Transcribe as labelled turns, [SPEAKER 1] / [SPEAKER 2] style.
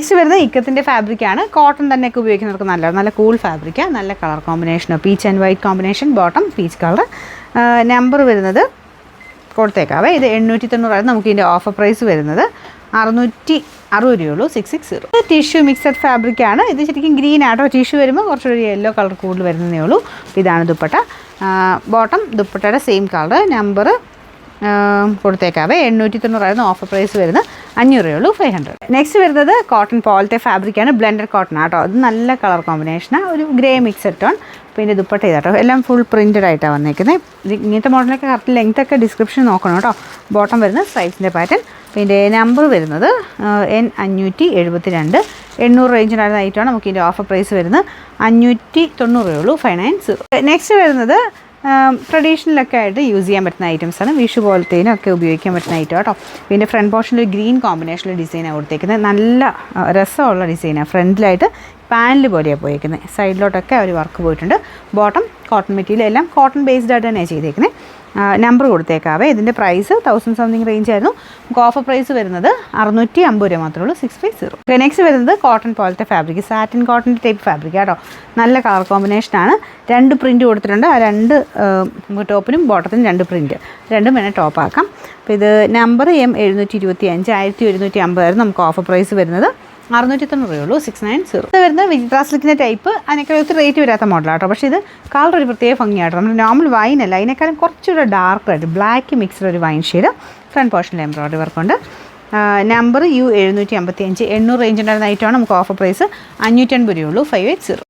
[SPEAKER 1] Next വരുന്നത് ഇക്കത്തിൻ്റെ ഫാബ്രിക്കാണ്. Cotton തന്നെയൊക്കെ ഉപയോഗിക്കുന്നവർക്ക് നല്ല കൂൾ ഫാബ്രിക്കാണ്. നല്ല കളർ കോമ്പിനേഷനോ peach and white combination, bottom peach colour. Number വരുന്നത് കൊടുത്തേക്കാവേ. ഇത് 890 നമുക്ക് ഇതിൻ്റെ ഓഫർ പ്രൈസ് വരുന്നത് 660 രൂപയുള്ളൂ. 660. ടിഷ്യൂ മിക്സഡ് ഫാബ്രിക്കാണ്. ഇത് ശരിക്കും ഗ്രീൻ ആട്ടോ. ടിഷ്യൂ വരുമ്പോൾ കുറച്ചൊരു യെല്ലോ കളർ കൂടുതൽ വരുന്നതേ ഉള്ളൂ. ഇതാണ് ദുപ്പട്ട. ബോട്ടം ദുപ്പട്ടയുടെ സെയിം കളർ. നമ്പർ കൊടുത്തേക്കാവേ. 890 ഓഫർ പ്രൈസ് വരുന്നത് 500 രൂപയുള്ളൂ. 500. നെക്സ്റ്റ് വരുന്നത് കോട്ടൺ പോലത്തെ ഫാബ്രിക്കാണ്. ബ്ലെൻഡഡ് കോട്ടൺ ആട്ടോ. അത് നല്ല കളർ കോമ്പിനേഷനാണ്. ഒരു ഗ്രേ മിക്സഡ് ടോൺ. പിന്നെ ദുപ്പട്ട ചെയ്താട്ടോ. എല്ലാം ഫുൾ പ്രിൻറ്റഡ് ആയിട്ടാണ് വന്നേക്കുന്നത്. ഇങ്ങനത്തെ മോഡലൊക്കെ കറക്റ്റ് ലെങ്ത് ഒക്കെ ഡിസ്ക്രിപ്ഷൻ നോക്കണം കേട്ടോ. ബോട്ടം വരുന്നത് സ്ട്രൈപ്സിൻ്റെ പാറ്റേൺ. പിന്നെ നമ്പർ വരുന്നത് N572. 800 റേഞ്ചിനായിരുന്ന ഐറ്റമാണ്. നമുക്ക് ഇതിൻ്റെ ഓഫർ പ്രൈസ് വരുന്നത് 590 രൂപയുള്ളൂ. 590. നെക്സ്റ്റ് വരുന്നത് ട്രഡീഷണലൊക്കെ ആയിട്ട് യൂസ് ചെയ്യാൻ പറ്റുന്ന ഐറ്റംസാണ്. വിഷു പോലത്തേനൊക്കെ ഉപയോഗിക്കാൻ പറ്റുന്ന ഐറ്റം കേട്ടോ. പിന്നെ ഫ്രണ്ട് പോർഷനിൽ ഒരു ഗ്രീൻ കോമ്പിനേഷനിൽ ഡിസൈനാണ് കൊടുത്തേക്കുന്നത്. നല്ല രസമുള്ള ഡിസൈനാണ്. ഫ്രണ്ടിലായിട്ട് പാനൽ പോലെയാണ് പോയിരിക്കുന്നത്. സൈഡിലോട്ടൊക്കെ ഒരു വർക്ക് പോയിട്ടുണ്ട്. ബോട്ടം കോട്ടൺ മെറ്റീരിയൽ എല്ലാം കോട്ടൺ ബേസ്ഡ് ആയിട്ട് തന്നെയാണ് ചെയ്തേക്കുന്നത്. നമ്പർ കൊടുത്തേക്കാവേ. ഇതിൻ്റെ പ്രൈസ് 1000 സംതിങ് റേഞ്ച് ആയിരുന്നു. നമുക്ക് ഓഫർ പ്രൈസ് വരുന്നത് 650 രൂപ മാത്രമേ ഉള്ളൂ. 650. നെക്സ്റ്റ് വരുന്നത് കോട്ടൺ പോലത്തെ fabric. Satin cotton type fabric കേട്ടോ. നല്ല കളർ കോമ്പിനേഷനാണ്. 2 പ്രിൻറ്റ് കൊടുത്തിട്ടുണ്ട്. ആ 2 ടോപ്പിനും ബോട്ടത്തിനും 2 പ്രിൻറ്റ്. രണ്ടും വേണേൽ ടോപ്പാക്കാം. അപ്പോൾ ഇത് നമ്പർ M725. 1150 ആയിരുന്നു നമുക്ക് ഓഫർ പ്രൈസ് വരുന്നത്. 690 രൂപയുള്ളൂ. 690. ഇത് വരുന്നത് വിചിത്ര സിൽക്കിൻ്റെ ടൈപ്പ്. അതിനൊക്കെ ഒത്തിരി റേറ്റ് വരാത്ത മോഡലാട്ടോ. പക്ഷേ ഇത് കളർ ഒരു പ്രത്യേക ഭംഗിയാട്ടോ. നമ്മൾ നോർമൽ വൈൻ അല്ല, അതിനേക്കാളും കുറച്ചുകൂടെ ഡാർക്ക് ആയിട്ട് ബ്ലാക്ക് മിക്സ്ഡ് ഒരു വൈൻ ഷെയ്ഡ്. ഫ്രണ്ട് പോർഷനിൽ എംബ്രോയിഡറി വർക്കുണ്ട്. Number U755. 800 റേഞ്ച് ഉണ്ടായിരുന്ന ഐറ്റമാണ്. നമുക്ക് ഓഫർ പ്രൈസ് 550 രൂപയുള്ളൂ. 580.